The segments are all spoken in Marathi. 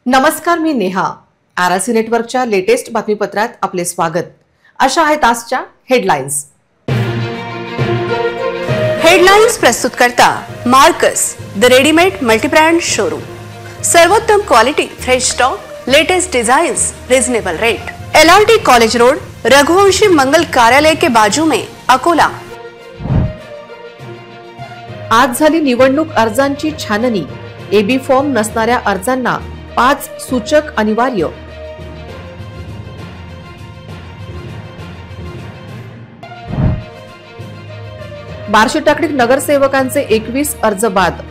नमस्कार, मी नेहा. आरसी नेटवर्कच्या लेटेस्ट बातमीपत्रात आपले स्वागत. अशा आहेत आजच्या हेडलाईन्स. हेडलाईन्स प्रस्तुत करता Marcus the readymade multibrand showroom. सर्वोत्तम quality, fresh stock, latest designs, reasonable rate. LRT college road, Raghuvanshi Mangal Karyalay के बाजू में, अकोला. आज झाली निवडणूक अर्जांची छाननी. AB फॉर्म नसणाऱ्या अर्जांना 5 सूचक अनिवार्य. बार्शी टाकडीत नगरसेवकांचे 21 अर्ज बाद.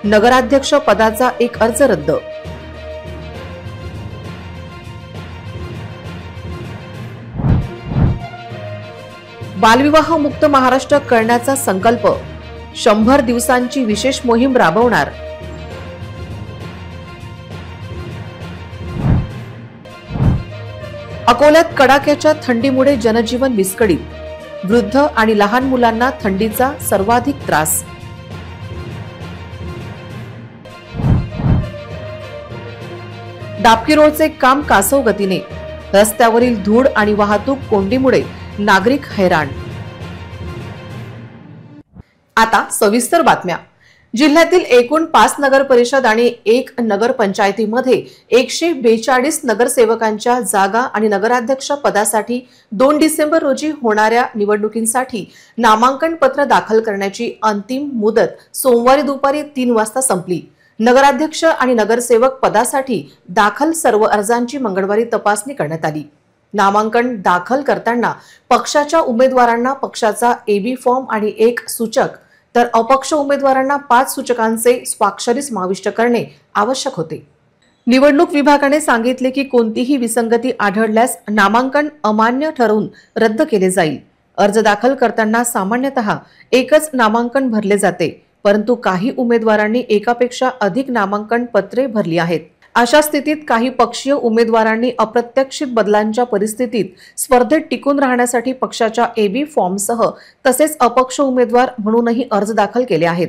नगराध्यक्ष पदाचा एक अर्ज रद्द. बालविवाह मुक्त महाराष्ट्र करण्याचा संकल्प. 100 दिवसांची विशेष मोहीम राबवणार. अकोल्यात कडाक्याच्या थंडीमुळे जनजीवन विस्कळीत. वृद्ध आणि लहान मुलांना थंडीचा सर्वाधिक त्रास. दापकी रोडचे काम कासव गतीने. रस्त्यावरील धूळ आणि वाहतूक कोंडीमुळे नागरिक हैराण. आता सविस्तर बातम्या. जिल्ह्यातील एकूण 5 नगर परिषद आणि 1 नगर पंचायतीमध्ये 142 नगरसेवकांच्या जागा आणि नगराध्यक्ष पदासाठी 2 डिसेंबर रोजी होणाऱ्या निवडणुकींसाठी नामांकन पत्र दाखल करण्याची अंतिम मुदत सोमवारी दुपारी 3 वाजता संपली. नगराध्यक्ष आणि नगरसेवक पदासाठी दाखल सर्व अर्जांची मंगळवारी तपासणी करण्यात आली. नामांकन दाखल करताना पक्षाच्या उमेदवारांना पक्षाचा AB फॉर्म आणि 1 सूचक, तर अपक्ष उमेदवारांना 5 सूचकांचे स्वाक्षरी समाविष्ट करणे आवश्यक होते. निवडणूक विभागाने सांगितले की कोणतीही विसंगती आढळल्यास नामांकन अमान्य ठरवून रद्द केले जाईल. अर्ज दाखल करताना सामान्यतः एकच नामांकन भरले जाते, परंतु काही उमेदवारांनी एकापेक्षा अधिक नामांकन पत्रे भरली आहेत. अशा स्थितीत काही पक्षीय उमेदवारांनी अप्रत्याशित बदलांच्या परिस्थितीत स्पर्धेत टिकून राहण्यासाठी पक्षाच्या AB फॉर्मसह तसेच अपक्ष उमेदवार म्हणूनही अर्ज दाखल केले आहेत.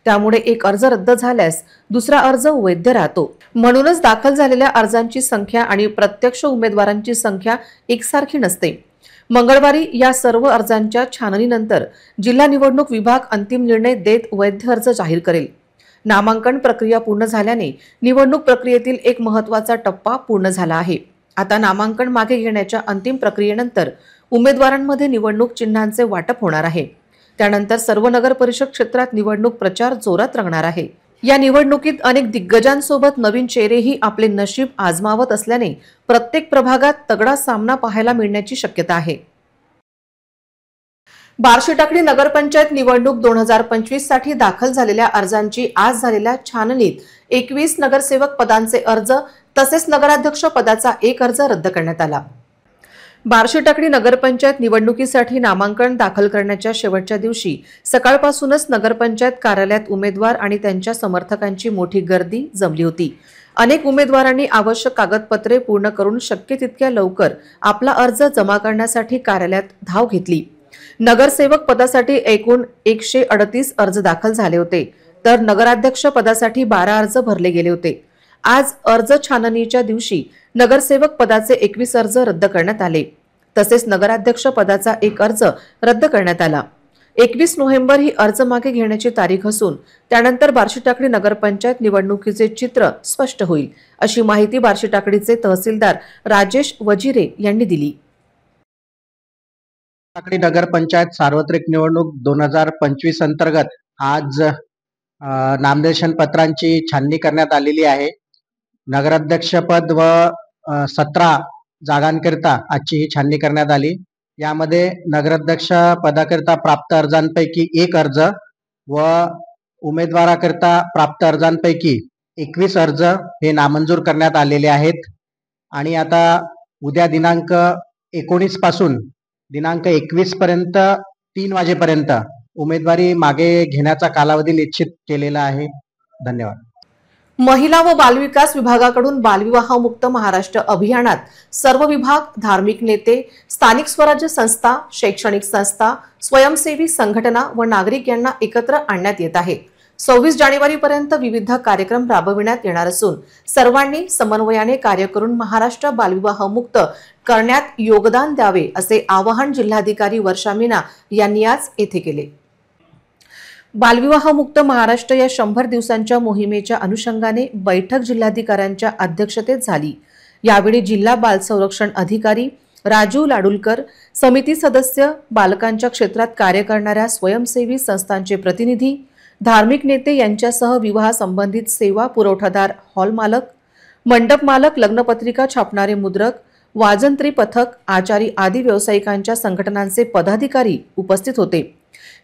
त्यामुळे एक अर्ज रद्द झाल्यास दुसरा अर्ज वैध राहतो. म्हणूनच दाखल झालेल्या अर्जांची संख्या आणि प्रत्यक्ष उमेदवारांची संख्या एकसारखी नसते. मंगळवारी या सर्व अर्जांच्या छाननीनंतर जिल्हा निवडणूक विभाग अंतिम निर्णय देत वैध अर्ज जाहीर करेल. नामांकन प्रक्रिया पूर्ण झाल्याने निवडणूक प्रक्रियेतील एक महत्त्वाचा टप्पा पूर्ण झाला आहे. आता नामांकन मागे घेण्याच्या अंतिम प्रक्रियेनंतर उमेदवारांमध्ये निवडणूक चिन्हांचे वाटप होणार आहे. त्यानंतर सर्व नगर परिषद क्षेत्रात निवडणूक प्रचार जोरात रंगणार आहे. या निवडणुकीत अनेक दिग्गजांसोबत नवीन चेहरेही आपले नशीब आजमावत असल्याने प्रत्येक प्रभागात तगडा सामना पाहायला मिळण्याची शक्यता आहे. बार्शी टाकडी नगरपंचायत निवडणूक 2025 साठी दाखल झालेल्या अर्जांची आज झालेल्या छाननीत 21 नगरसेवक पदांचे अर्ज तसेच नगराध्यक्ष पदाचा एक अर्ज रद्द करण्यात आला. बार्शी टाकडी नगरपंचायत निवडणुकीसाठी नामांकन दाखल करण्याच्या शेवटच्या दिवशी सकाळपासूनच नगरपंचायत कार्यालयात उमेदवार आणि त्यांच्या समर्थकांची मोठी गर्दी जमली होती. अनेक उमेदवारांनी आवश्यक कागदपत्रे पूर्ण करून शक्य तितक्या लवकर आपला अर्ज जमा करण्यासाठी कार्यालयात धाव घेतली. नगरसेवक पदासाठी एकूण 138 अर्ज दाखल झाले होते, तर नगराध्यक्ष पदासाठी 12 अर्ज भरले गेले होते. आज अर्ज छाननीच्या दिवशी नगरसेवक पदाचे 21 अर्ज रद्द करण्यात आले. तसेच नगराध्यक्ष पदाचा एक अर्ज रद्द करण्यात आला. 21 नोव्हेंबर ही अर्ज मागे घेण्याची तारीख असून त्यानंतर बार्शी टाकडी नगरपंचायत निवडणुकीचे चित्र स्पष्ट होईल, अशी माहिती बार्शी टाकडीचे तहसीलदार राजेश वजिरे यांनी दिली. टाकडी नगर पंचायत सार्वत्रिक निवडणूक 2025 अंतर्गत आज नामनिर्देशन पत्रांची छाननी करण्यात आलेली आहे. नगराध्यक्ष पद व 17 जागांकरिता आजची ही छाननी करण्यात आली. यामध्ये नगराध्यक्ष पदाकरिता प्राप्त अर्जांपैकी 1 अर्ज व उमेदवाराकरिता प्राप्त अर्जांपैकी 21 अर्ज हे नामंजूर करण्यात आलेले आहेत. आणि आता उद्या दिनांक 19 पासून दिनांक 21 पर्यंत 3 वाजेपर्यंत उमेदवारी मागे घेण्याचा कालावधी निश्चित केलेला आहे. धन्यवाद. महिला व बालविकास विभागाकडून बालविवाह मुक्त महाराष्ट्र अभियानात सर्व विभाग, धार्मिक नेते, स्थानिक स्वराज्य संस्था, शैक्षणिक संस्था, स्वयंसेवी संघटना व नागरिक यांना एकत्र आणण्यात येत आहे. 26 जानेवारीपर्यंत विविध कार्यक्रम राबविण्यात येणार असून सर्वांनी समन्वयाने कार्य करून महाराष्ट्र बालविवाह मुक्त करण्यात योगदान द्यावे असे आवाहन जिल्हाधिकारी वर्षा मीना यांनी आज येथे केले। बालविवाह मुक्त महाराष्ट्र या 100 दिवसांच्या मोहिमेच्या अनुषंगाने बैठक जिल्हाधिकाऱ्यांच्या अध्यक्षतेत झाली। यावेळी जिल्हा बाल संरक्षण अधिकारी राजू लाडुलकर, समिती सदस्य, बालकांच्या क्षेत्रात कार्य करणाऱ्या स्वयंसेवी संस्थांचे प्रतिनिधी, धार्मिक नेते यांच्यासह विवाह संबंधित सेवा पुरवठादार, हॉल मालक, मंडप मालक, लग्नपत्रिका छापणारे मुद्रक, वाजंत्री पथक, आचारी आदी व्यावसायिकांच्या संघटनांचे पदाधिकारी उपस्थित होते।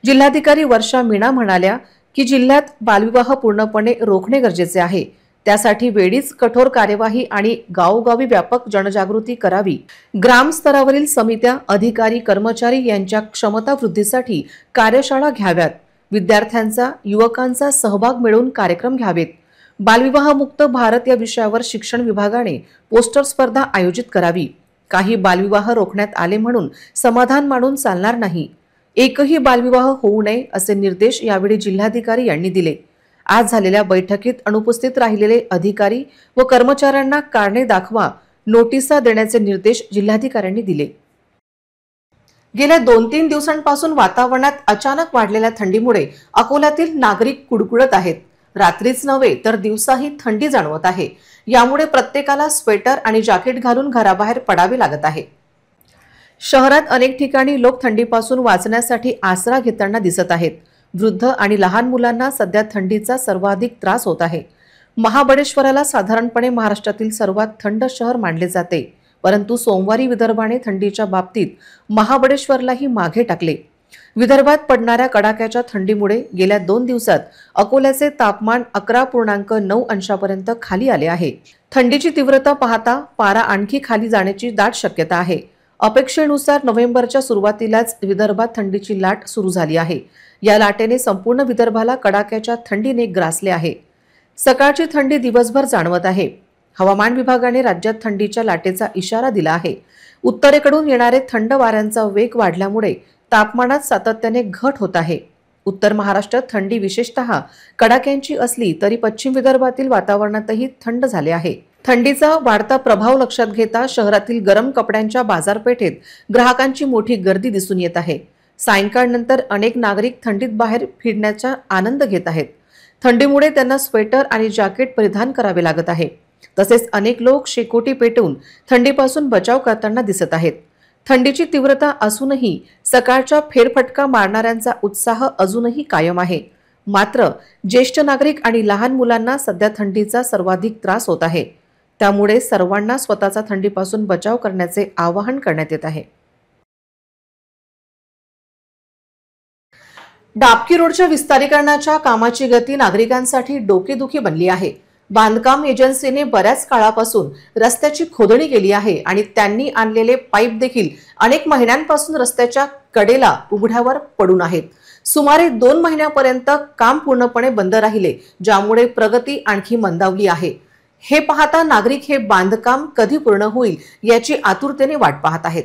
जिल्हाधिकारी वर्षा मीना म्हणाल्या की जिल्ह्यात बालविवाह पूर्णपणे रोखणे गरजेचे आहे। त्यासाठी वेळीच कठोर कार्यवाही आणि गावोगावी व्यापक जनजागृती करावी। ग्राम स्तरावरील समित्या, अधिकारी, कर्मचारी यांच्या क्षमता वृद्धीसाठी कार्यशाळा घ्याव्यात। विद्यार्थ्यांचा, युवकांचा सहभाग मिळवून कार्यक्रम घ्यावेत। बालविवाह मुक्त भारत या विषयावर शिक्षण विभागाने पोस्टर स्पर्धा आयोजित करावी। काही बालविवाह रोखण्यात आले म्हणून समाधान मानून चालणार नाही। एकही बालविवाह होऊ नये असे निर्देश यावेळी जिल्हाधिकारी यांनी दिले। आज झालेल्या बैठकीत अनुपस्थित राहिलेले अधिकारी व कर्मचाऱ्यांना कारणे दाखवा नोटिसा देण्याचे निर्देश जिल्हाधिकाऱ्यांनी दिले। गेल्या 2-3 दिवसांपासून वातावरणात अचानक वाढलेल्या थंडीमुळे अकोल्यातील नागरिक कुडकुडत आहेत। रात्रीच नव्हे तर दिवसाही थंडी जाणवत आहे। यामुळे प्रत्येकाला स्वेटर आणि जॅकेट घालून घराबाहेर पडावे लागत आहे। शहरात अनेक ठिकाणी लोक थंडीपासून वाचण्यासाठी आसरा घेताना दिसत आहेत। वृद्ध आणि लहान मुलांना सध्या थंडीचा सर्वाधिक त्रास होत आहे। महाबळेश्वराला साधारणपणे महाराष्ट्रातील सर्वात थंड शहर मानले जाते, परंतु सोमवारी विदर्भाने थंडीच्या बाबतीत महाबळेश्वरलाही मागे टाकले। विदर्भात पडणाऱ्या कडाक्याच्या थंडीमुळे गेल्या 2 दिवसात अकोल्याचे तापमान 11.9 अंशापर्यंत खाली आले आहे। थंडीची तीव्रता पाहता पारा आणखी खाली जाण्याची दाट शक्यता आहे। अपेक्षेनुसार नोव्हेंबरच्या सुरुवातीलाच विदर्भात थंडीची लाट सुरू झाली आहे। या लाटेने संपूर्ण विदर्भाला कडाक्याच्या थंडीने ग्रासले आहे। सकाळची थंडी दिवसभर जाणवत आहे। हवामान विभागाने राज्यात थंडीच्या लाटेचा इशारा दिला आहे। उत्तरेकडून येणारे थंड वाऱ्यांचा वेग वाढल्यामुळे तापमानात सातत्याने घट होत आहे। उत्तर महाराष्ट्रात थंडी विशेषतः कडाक्यांची असली तरी पश्चिम विदर्भातील वातावरणातही थंड झाले आहे। थंडीचा वाढता प्रभाव लक्षात घेता शहरातील गरम कपड्यांच्या बाजारपेठेत ग्राहकांची मोठी गर्दी दिसून येत आहे। सायंकाळनंतर अनेक नागरिक थंडीत बाहेर फिरण्याचा आनंद घेत आहेत। थंडीमुळे त्यांना स्वेटर आणि जॅकेट परिधान करावे लागत आहे। तसेच अनेक लोक शेकोटी पेटवून थंडीपासून बचाव करताना दिसत आहेत। थंडीची तीव्रता असूनही सकाळच्या फेरफटका मारणाऱ्यांचा उत्साह अजूनही कायम आहे। मात्र ज्येष्ठ नागरिक आणि लहान मुलांना सध्या थंडीचा सर्वाधिक त्रास होत आहे। त्यामुळे सर्वांना स्वतःचा थंडीपासून बचाव करण्याचे आवाहन करण्यात येत आहे। डाबकी रोडच्या विस्तारीकरणाच्या कामाची गती नागरिकांसाठी डोकेदुखी बनली आहे। बांधकाम एजन्सीने बऱ्याच काळापासून रस्त्याची खोदणी केली आहे आणि त्यांनी आणलेले पाईप देखील अनेक महिन्यांपासून रस्त्याच्या कडेला उघड्यावर पडून आहेत। सुमारे 2 महिन्यापर्यंत काम पूर्णपणे बंद राहिले, ज्यामुळे प्रगती आणखी मंदावली आहे। हे पाहता नागरिक हे बांधकाम कधी पूर्ण होईल याची आतुरतेने वाट पाहत आहेत।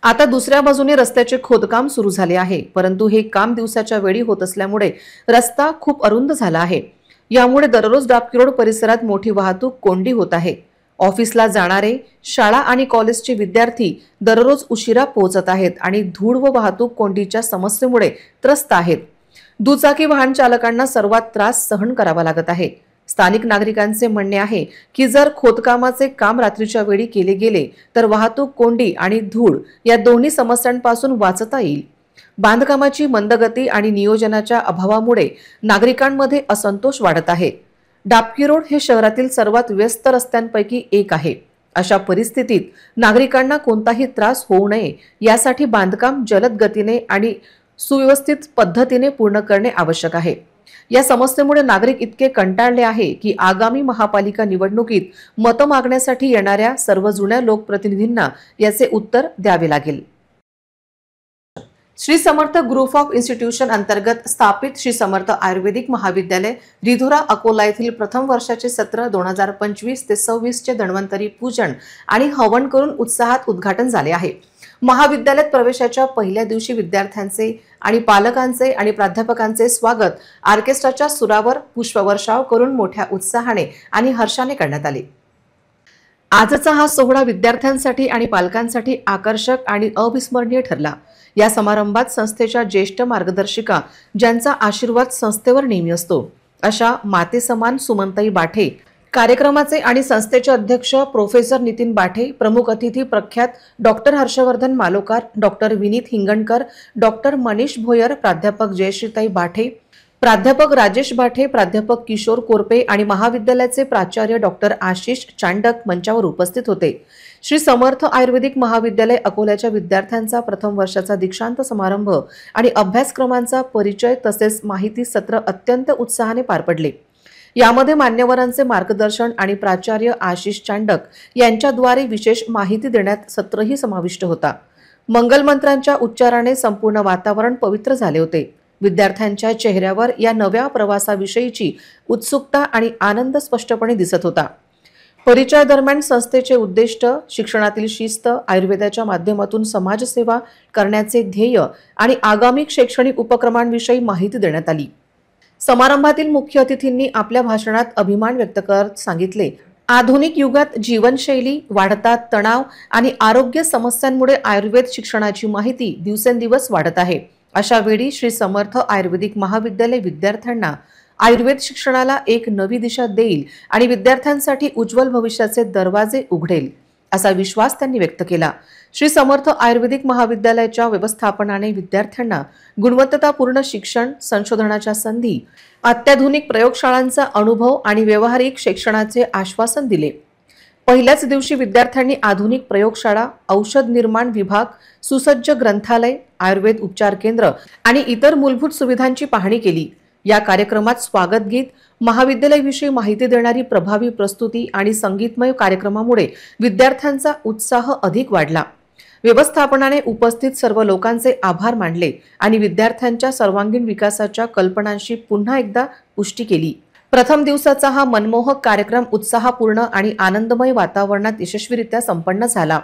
आता दुसऱ्या बाजूने रस्त्याचे खोदकाम सुरू झाले आहे, परंतु हे काम दिवसाच्या वेळी होत असल्यामुळे रस्ता खूप अरुंद झाला आहे। यामुळे दररोज डाबकी रोड परिसरात मोठी वाहतूक कोंडी होत आहे। ऑफिसला जाणारे, शाळा आणि कॉलेजचे विद्यार्थी दररोज उशिरा पोहोचत आहेत आणि धूळ व वाहतूक कोंडीच्या समस्येमुळे त्रस्त आहेत। दुचाकी वाहन चालकांना सर्वात त्रास सहन करावा लागत आहे। स्थानिक नागरिकांचे म्हणणे आहे की जर खोदकामाचे काम रात्रीच्या वेळी केले गेले तर वाहतूक कोंडी आणि धूळ या दोन्ही समस्यांपासून वाचता येईल। बांधकामाची मंदगती आणि नियोजनाच्या अभावामुळे नागरिकांमध्ये असंतोष वाढत आहे। डाबकी रोड हे शहरातील सर्वात व्यस्त रस्त्यांपैकी एक आहे। अशा परिस्थितीत नागरिकांना कोणताही त्रास होऊ नये यासाठी बांधकाम जलद गतीने आणि सुव्यवस्थित पद्धतीने पूर्ण करणे आवश्यक आहे। या समस्येमुळे नागरिक इतके कंटाळले आहे की आगामी महापालिका निवडणुकीत मत मागण्यासाठी येणाऱ्या सर्व जुन्या लोकप्रतिनिधींना याचे उत्तर द्यावे लागेल। Shri Samarth group of institution अंतर्गत स्थापित श्री समर्थ आयुर्वेदिक महाविद्यालय रिधोरा अकोला येथील प्रथम वर्षाचे सत्र 2025 ते 26 चे धन्वंतरी पूजन आणि हवन करून उत्साहात उद्घाटन झाले आहे। महाविद्यालयात प्रवेशाच्या पहिल्या दिवशी विद्यार्थ्यांचे आणि पालकांचे आणि प्राध्यापकांचे स्वागत ऑर्केस्ट्राच्या सुरावर पुष्पवर्षाव करून मोठ्या उत्साहाने आणि हर्षाने करण्यात आले। आजचा हा सोहळा विद्यार्थ्यांसाठी आणि पालकांसाठी आकर्षक आणि अविस्मरणीय ठरला। या समारंभात संस्थेच्या ज्येष्ठ मार्गदर्शिका ज्यांचा आशीर्वाद संस्थेवर नेहमी असतो अशा मातेसमान सुमनताई बाठे, कार्यक्रमाचे आणि संस्थेचे अध्यक्ष प्रोफेसर नितीन बाठे, प्रमुख अतिथी प्रख्यात doctor Harshvardhan Malokar, doctor Vineet Hingankar, doctor Manish Bhoyar, प्राध्यापक जयश्रीताई बाठे, प्राध्यापक राजेश बाठे, प्राध्यापक किशोर कोरपे आणि महाविद्यालयाचे प्राचार्य डॉक्टर आशिष चांडक मंचावर उपस्थित होते। श्री समर्थ आयुर्वेदिक महाविद्यालय अकोल्याच्या विद्यार्थ्यांचा प्रथम वर्षाचा दीक्षांत समारंभ आणि अभ्यासक्रमांचा परिचय तसेच माहिती सत्र अत्यंत उत्साहाने पार पडले। यामध्ये मान्यवरांचे मार्गदर्शन आणि प्राचार्य आशिष चांडक यांच्याद्वारे विशेष माहिती देण्यात सत्रही समाविष्ट होता। मंगलमंत्रांच्या उच्चाराने संपूर्ण वातावरण पवित्र झाले होते। विद्यार्थ्यांच्या चेहऱ्यावर या नव्या प्रवासाविषयीची उत्सुकता आणि आनंद स्पष्टपणे दिसत होता। परिचय दरम्यान संस्थेचे उद्दिष्ट, शिक्षणातील शिस्त, आयुर्वेदाच्या माध्यमातून समाजसेवा करण्याचे ध्येय आणि आगामी शैक्षणिक उपक्रमांविषयी माहिती देण्यात आली। समारंभातील मुख्य अतिथींनी आपल्या भाषणात अभिमान व्यक्त करत सांगितले, आधुनिक युगात जीवनशैली, वाढता तणाव आणि आरोग्य समस्यांमुळे आयुर्वेद शिक्षणाची माहिती दिवसेंदिवस वाढत आहे। अशा वेळी श्री समर्थ आयुर्वेदिक महाविद्यालय विद्यार्थ्यांना आयुर्वेद शिक्षणाला एक नवी दिशा देईल आणि विद्यार्थ्यांसाठी उज्ज्वल भविष्याचे दरवाजे उघडेल असा विश्वास त्यांनी व्यक्त केला। श्री समर्थ आयुर्वेदिक महाविद्यालयाच्या व्यवस्थापनाने विद्यार्थ्यांना गुणवत्तापूर्ण शिक्षण, संशोधनाच्या संधी, अत्याधुनिक प्रयोगशाळांचा अनुभव आणि व्यावहारिक शिक्षणाचे आश्वासन दिले। पहिल्याच दिवशी विद्यार्थ्यांनी आधुनिक प्रयोगशाळा, औषध निर्माण विभाग, सुसज्ज ग्रंथालय, आयुर्वेद उपचार केंद्र आणि इतर मूलभूत सुविधांची पाहणी केली। या कार्यक्रमात स्वागत गीत, महाविद्यालयाविषयी माहिती देणारी प्रभावी प्रस्तुती आणि संगीतमय कार्यक्रमामुळे विद्यार्थ्यांचा उत्साह अधिक वाढला। व्यवस्थापनाने उपस्थित सर्व लोकांचे आभार मानले आणि विद्यार्थ्यांच्या सर्वांगीण विकासाच्या कल्पनांशी पुन्हा एकदा पुष्टी केली। प्रथम दिवसाचा हा मनमोहक कार्यक्रम उत्साहपूर्ण आणि आनंदमय वातावरणात यशस्वीरित्या संपन्न झाला।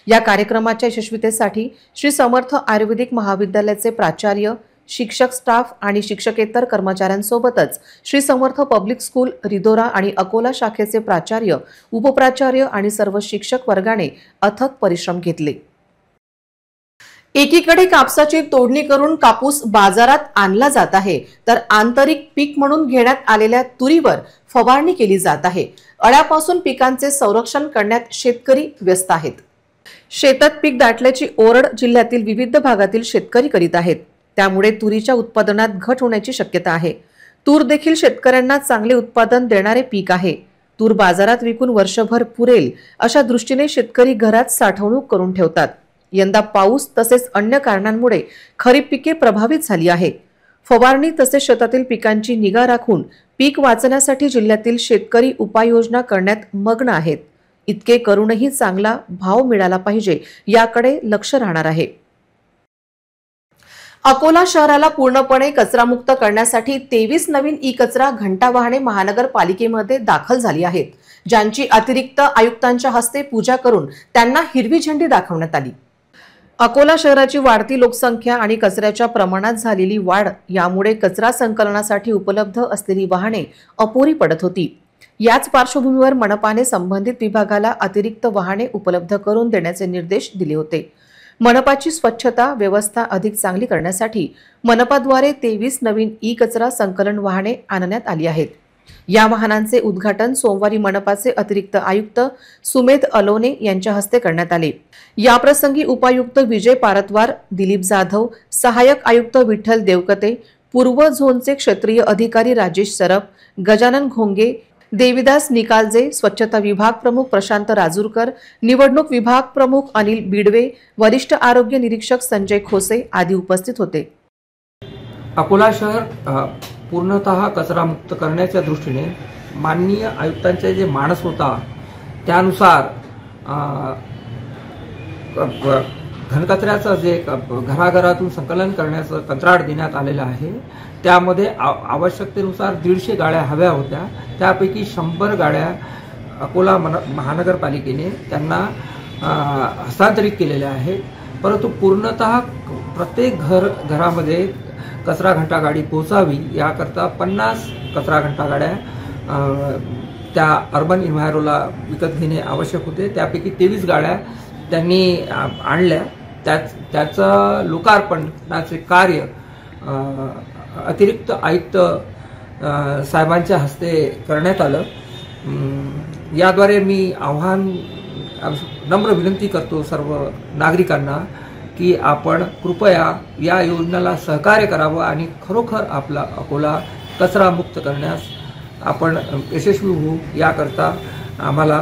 या कार्यक्रमाच्या यशस्वीतेसाठी श्री समर्थ आयुर्वेदिक महाविद्यालयाचे प्राचार्य, शिक्षक स्टाफ आणि शिक्षकेतर कर्मचाऱ्यांसोबतच श्री समर्थ पब्लिक स्कूल रिधोरा आणि अकोला शाखेचे प्राचार्य, उपप्राचार्य आणि सर्व शिक्षक वर्गाने अथक परिश्रम घेतले। एकीकडे कापसाची तोडणी करून कापूस बाजारात आणला जात आहे, तर आंतरिक पीक म्हणून घेण्यात आलेल्या तुरीवर फवारणी केली जात आहे। अळ्यापासून पिकांचे संरक्षण करण्यात शेतकरी व्यस्त आहेत। शेतात पीक दाटल्याची ओरड जिल्ह्यातील विविध भागातील शेतकरी करीत आहेत। त्यामुळे तुरीच्या उत्पादनात घट होण्याची शक्यता आहे। तूर देखील शेतकऱ्यांना चांगले उत्पादन देणारे पीक आहे। तूर बाजारात विकून वर्षभर पुरेल अशा दृष्टीने शेतकरी घरात साठवणूक करून ठेवतात। यंदा पाऊस तसेच अन्य कारणांमुळे खरीप पिके प्रभावित झाली आहे। फवारणी तसेच शेतातील पिकांची निगा राखून पीक वाचण्यासाठी जिल्ह्यातील शेतकरी उपाययोजना करण्यात मग्न आहेत। इतके करूनही चांगला भाव मिळाला पाहिजे याकडे लक्ष राहणार आहे। अकोला शहराला पूर्णपणे कचरामुक्त करण्यासाठी 23 नवीन ई कचरा घंटा वाहने महानगरपालिकेमध्ये दाखल झाली आहेत, ज्यांची अतिरिक्त आयुक्तांच्या हस्ते पूजा करून त्यांना हिरवी झेंडी दाखवण्यात आली। अकोला शहराची वाढती लोकसंख्या आणि कचऱ्याच्या प्रमाणात झालेली वाढ यामुळे कचरा संकलनासाठी उपलब्ध असलेली वाहने अपुरी पडत होती। याच पार्श्वभूमीवर मनपाने संबंधित विभागाला अतिरिक्त वाहने उपलब्ध करून देण्याचे निर्देश दिले होते। मनपाची स्वच्छता व्यवस्था अधिक चांगली करण्यासाठी मनपाद्वारे 23 नवीन ई कचरा संकलन वाहने आणण्यात आली आहेत। या वाहनांचे उद्घाटन सोमवारी मनपाचे अतिरिक्त आयुक्त सुमेध अलोने यांच्या हस्ते करण्यात आले। याप्रसंगी उपायुक्त विजय पारतवार, दिलीप जाधव, सहाय्यक आयुक्त विठ्ठल देवकते, पूर्व झोनचे क्षेत्रीय अधिकारी राजेश सरप, गजानन घोंगे, देविदास निकालजे, स्वच्छता विभाग प्रमुख प्रशांत राजूरकर, निवडणूक विभाग प्रमुख अनिल बिडवे, वरिष्ठ आरोग्य निरीक्षक संजय खोसे आदी उपस्थित होते। अकोला शहर पूर्णतः कचरामुक्त करण्याच्या दृष्टीने माननीय आयुक्तांचे जे मानस होता त्यानुसार घनकचऱ्याचं जे घराघरातून संकलन करण्याचं कंत्राट देण्यात आलेलं आहे। त्यामध्ये आवश्यकतेनुसार 150 गाड्या हव्या होत्या, त्यापैकी 100 गाड्या अकोला महानगरपालिकेने त्यांना हस्तांतरित केलेल्या आहेत। परंतु पूर्णतः प्रत्येक घरामध्ये कचरा घंटा गाडी पोहोचावी याकरता 50 कचरा घंटा गाड्या त्या अर्बन इन्व्हायरोला विकत घेणे आवश्यक होते। त्यापैकी 23 गाड्या त्यांनी आणल्या। त्याचं लोकार्पणाचे कार्य अतिरिक्त आयुक्त साहेबांच्या हस्ते करण्यात आलं। याद्वारे मी नम्र विनंती करतो सर्व नागरिकांना की आपण कृपया या योजनेला सहकार्य करावं आणि खरोखर आपला अकोला कचरा मुक्त करण्यास आपण यशस्वी होऊ। याकरता आम्हाला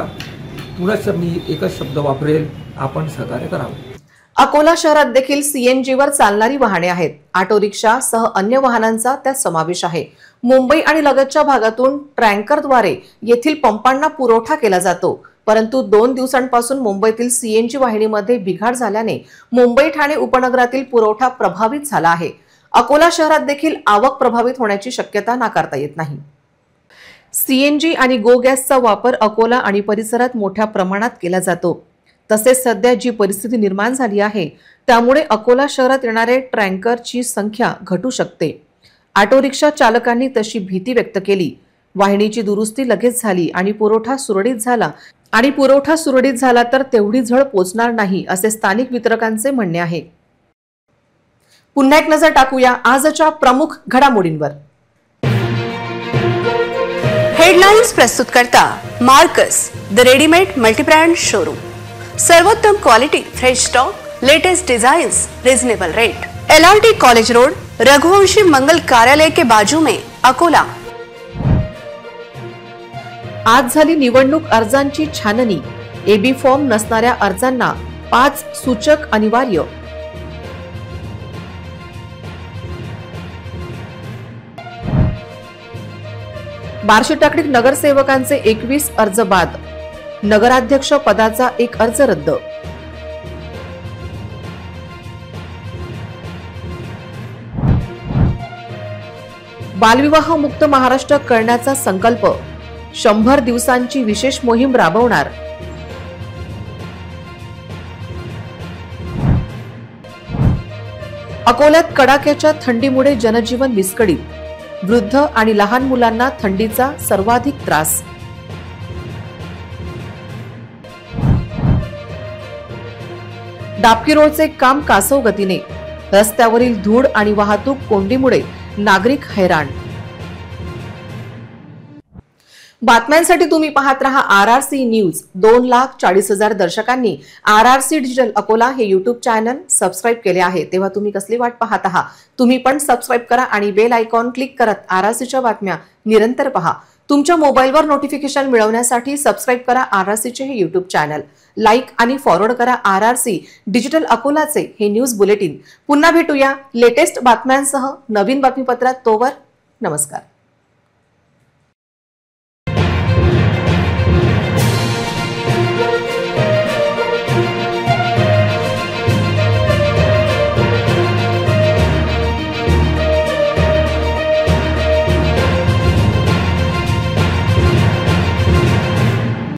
पुनश्च मी एकच शब्द वापरेल, आपण सहकार्य करावं। अकोला शहरात देखील सीएनजीवर चालणारी वाहने आहेत। ऑटो रिक्षा सह अन्य वाहनांचा त्यात समावेश आहे। मुंबई आणि लगतच्या भागातून टँकरद्वारे येथील पंपांना पुरवठा केला जातो, परंतु 2 दिवसांपासून मुंबईतील सीएनजी वाहिनीमध्ये बिघाड झाल्याने मुंबई ठाणे उपनगरातील पुरवठा प्रभावित झाला आहे। अकोला शहरात देखील आवक प्रभावित होण्याची शक्यता नाकारता येत नाही। सीएनजी आणि गो गॅसचा वापर अकोला आणि परिसरात मोठ्या प्रमाणात केला जातो। तसेच सध्या जी परिस्थिती निर्माण झाली आहे त्यामुळे अकोला शहरात येणारे टँकरची संख्या घटू शकते। ऑटो रिक्षा चालकांनी तशी भीती व्यक्त केली। वाहिनीची दुरुस्ती लगेच झाली आणि पुरवठा सुरळीत झाला तर तेवढी झळ पोचणार नाही असे स्थानिक वितरकांचे म्हणणे आहे। पुन्हा एक नजर टाकूया आजच्या प्रमुख घडामोडींवर। हेडलाइन्स प्रस्तुत करता Marcus the readymade multibrand showroom. सर्वोत्तम quality, fresh stock, latest designs, reasonable rate. LRT college road, Raghuvanshi Mangal Karyalay के बाजू में अकोला। आज झाली निवडणूक अर्जांची छाननी। एबी फॉर्म नसणाऱ्या अर्जांना 5 सूचक अनिवार्य। बार्शी टाकडीत नगरसेवकांचे 21 अर्ज बाद। नगराध्यक्ष पदाचा 1 अर्ज रद्द। बालविवाह मुक्त महाराष्ट्र करण्याचा संकल्प। 100 दिवसांची विशेष मोहीम राबवणार। अकोल्यात कडाक्याच्या थंडीमुळे जनजीवन विस्कळीत। वृद्ध आणि लहान मुलांना थंडीचा सर्वाधिक त्रास। डाबकी रोडचे काम कासव गतीने। रस्त्यावरील धूळ आणि वाहतूक कोंडीमुळे नागरिक हैराण। बातम्यांसाठी तुम्ही पाहत रहा RRC news. 2,40,000 दर्शकांनी RRC digital Akola हे YouTube चॅनल सबस्क्राइब केले आहे, तेव्हा तुम्ही कसली वाट पाहत आहात? तुम्ही पण सबस्क्राइब करा आणि बेल आयकॉन क्लिक करत RRCच्या बातम्या निरंतर पहा। तुमच्या मोबाईलवर नोटिफिकेशन मिळवण्यासाठी सबस्क्राइब करा RRCचे हे YouTube चॅनल। लाईक आणि फॉरवर्ड करा RRC डिजिटल अकोलाचे हे न्यूज बुलेटिन। पुन्हा भेटूया लेटेस्ट बातम्यांसह नवीन बातमीपत्रात। तोवर नमस्कार।